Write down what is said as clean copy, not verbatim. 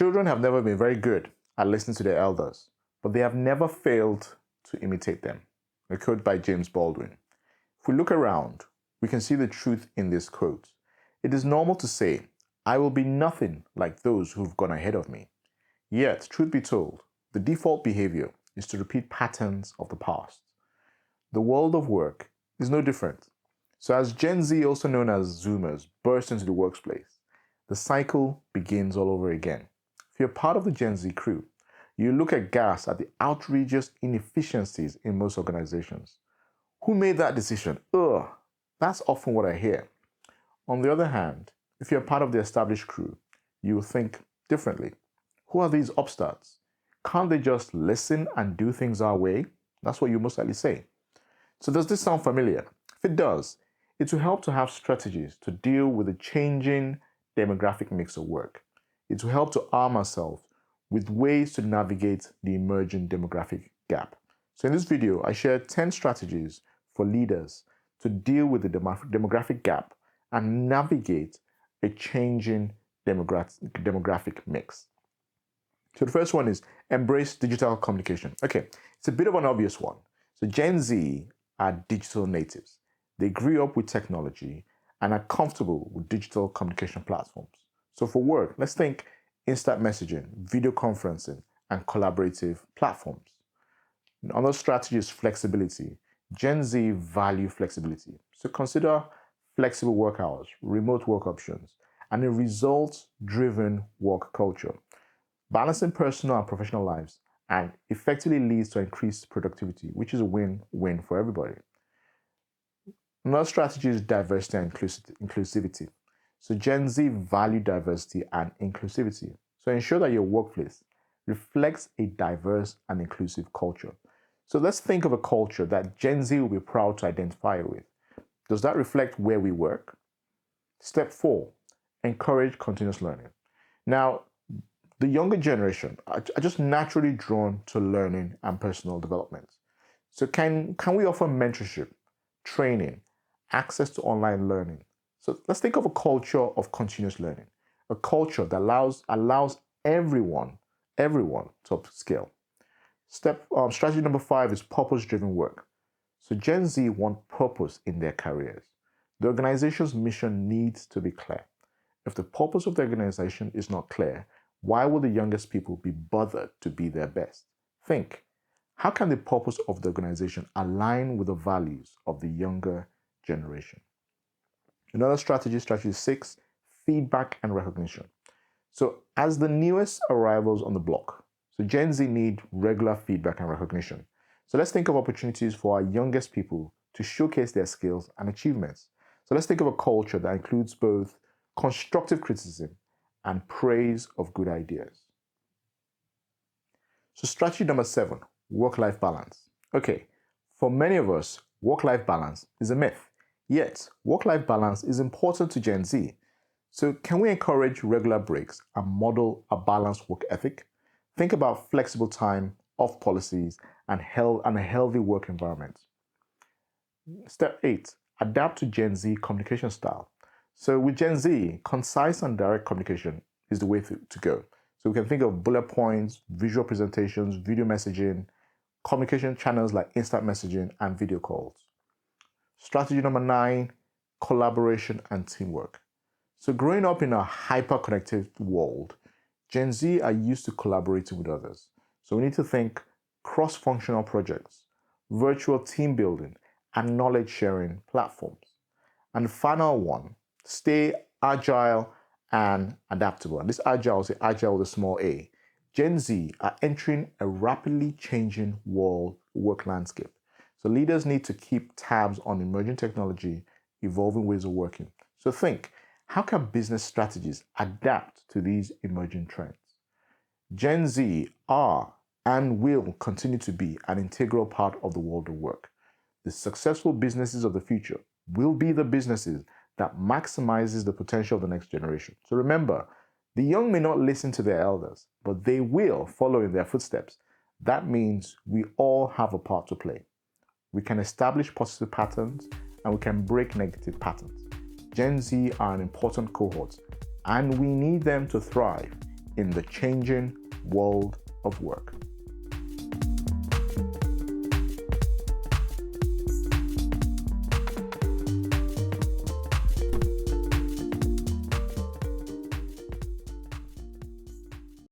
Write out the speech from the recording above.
Children have never been very good at listening to their elders, but they have never failed to imitate them. A quote by James Baldwin. If we look around, we can see the truth in this quote. It is normal to say, I will be nothing like those who've gone ahead of me. Yet, truth be told, the default behavior is to repeat patterns of the past. The world of work is no different. So as Gen Z, also known as Zoomers, burst into the workplace, the cycle begins all over again. If you're part of the Gen Z crew, you look aghast at the outrageous inefficiencies in most organizations. Who made that decision? Ugh, that's often what I hear. On the other hand, if you're part of the established crew, you will think differently. Who are these upstarts? Can't they just listen and do things our way? That's what you most likely say. So does this sound familiar? If it does, it will help to have strategies to deal with the changing demographic mix of work. It will help to arm ourselves with ways to navigate the emerging demographic gap. So in this video, I share 10 strategies for leaders to deal with the demographic gap and navigate a changing demographic mix. So the first one is embrace digital communication. Okay, it's a bit of an obvious one. So Gen Z are digital natives. They grew up with technology and are comfortable with digital communication platforms. So for work, let's think instant messaging, video conferencing, and collaborative platforms. Another strategy is flexibility. Gen Z value flexibility. So consider flexible work hours, remote work options, and a results-driven work culture. Balancing personal and professional lives and effectively leads to increased productivity, which is a win-win for everybody. Another strategy is diversity and inclusivity. So Gen Z value diversity and inclusivity. So ensure that your workplace reflects a diverse and inclusive culture. So let's think of a culture that Gen Z will be proud to identify with. Does that reflect where we work? Step 4, encourage continuous learning. Now, the younger generation are just naturally drawn to learning and personal development. So can we offer mentorship, training, access to online learning? So let's think of a culture of continuous learning, a culture that allows everyone to upscale. Strategy number 5 is purpose-driven work. So Gen Z want purpose in their careers. The organization's mission needs to be clear. If the purpose of the organization is not clear, why will the youngest people be bothered to be their best? Think, how can the purpose of the organization align with the values of the younger generation? Another strategy 6, feedback and recognition. So as the newest arrivals on the block, so Gen Z need regular feedback and recognition. So let's think of opportunities for our youngest people to showcase their skills and achievements. So let's think of a culture that includes both constructive criticism and praise of good ideas. So strategy number 7, work-life balance. Okay, for many of us, work-life balance is a myth. Yet, work-life balance is important to Gen Z. So can we encourage regular breaks and model a balanced work ethic? Think about flexible time, off policies, and a healthy work environment. Step 8, adapt to Gen Z communication style. So with Gen Z, concise and direct communication is the way to go. So we can think of bullet points, visual presentations, video messaging, communication channels like instant messaging and video calls. Strategy number 9, collaboration and teamwork. So growing up in a hyper-connected world, Gen Z are used to collaborating with others. So we need to think cross-functional projects, virtual team building, and knowledge-sharing platforms. And the final one, stay agile and adaptable. And this agile is agile with a small a. Gen Z are entering a rapidly changing work landscape. So leaders need to keep tabs on emerging technology, evolving ways of working. So think, how can business strategies adapt to these emerging trends? Gen Z are and will continue to be an integral part of the world of work. The successful businesses of the future will be the businesses that maximizes the potential of the next generation. So remember, the young may not listen to their elders, but they will follow in their footsteps. That means we all have a part to play. We can establish positive patterns and we can break negative patterns. Gen Z are an important cohort and we need them to thrive in the changing world of work.